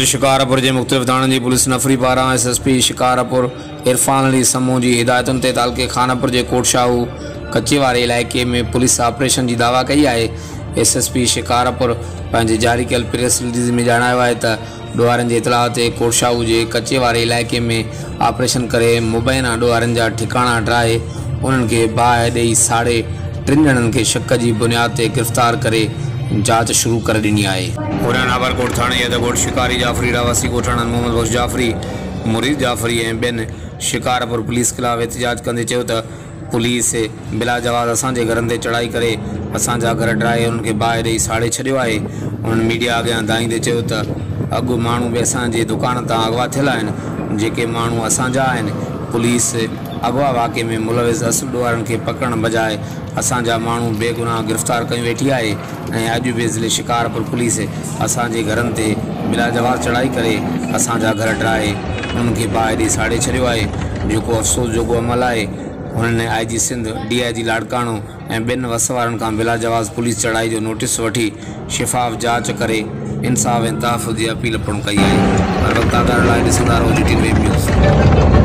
ज़िले शिकारपुर के मुख़्तलिफ़ थाननि की पुलिस नफ़री पारां SSP शिकारपुर इरफान अली समूह की हिदायतुनि ते तालुक़े खानापुर के कोटशाहू कच्चे वारे इलाइक़े में पुलिस ऑपरेशन की दावा कई है। SSP शिकारपुर पंहिंजे जारी कयल प्रेस रिलीज़ में ॼाणायो आहे त ॾोहारनि जी इतलाह ते कोटशाहू के कच्चे वारे इलाइक़े में ऑपरेशन करे मुबैना ॾोहारनि जा ठिकाना ड्राए उन्हनि खे बाहि ॾेई 3.5 ॼणनि खे शक की बुनियाद ते गिरफ़्तार करे जांच शुरू कर दी है। पुरान नाबरकोट थाने यदगोट शिकारी जाफरी रावासी कोठाणन मोहम्मद बख्श जाफरी मुरीद जाफरी ए बेन शिकारपुर पुलिस खिलाफ एहतजाज कंदे चयो त पुलिस बिला जवाब असांजे घरनि ते चढ़ाई करे असांजा घर ड्राए उनके बाहि ॾेई साड़े छॾियो आहे। उन्हनि मीडिया अॻियां धाईंदे चयो त अॻु माण्हू बि असांजे दुकान तां अगवा थियल आहिनि जेके माण्हू असांजा आहिनि। पुलिस अगवा वाक़े में मुलविज़ असुल ॾोहारनि खे पकड़ण बजाए असांजा माण्हू बेगुनाह गिरफ़्तार कयूं वेठी आहे ऐं अॼु बि ज़िले शिकारपुर पुलिस असांजे घरनि ते बिला जवाब चढ़ाई करे असांजा घर ड्राए उन्हनि खे बाहि ॾेई साड़े छॾियो आहे, जेको अफ़सोस जोॻो अमल आहे। उन्होंने IG सिंध DIG लाड़काणो ऐं ॿिनि वसवारनि खां बिला जवाज़ पुलिस चढ़ाई जो नोटिस वठी शिफ़ाफ़ जांच करे इंसाफ़ ऐं तहफ़्फ़ुज़ जी अपील पिणु कई आहे। हर वक़्तु ॾिसंदा रहो GT वेब न्यूज़।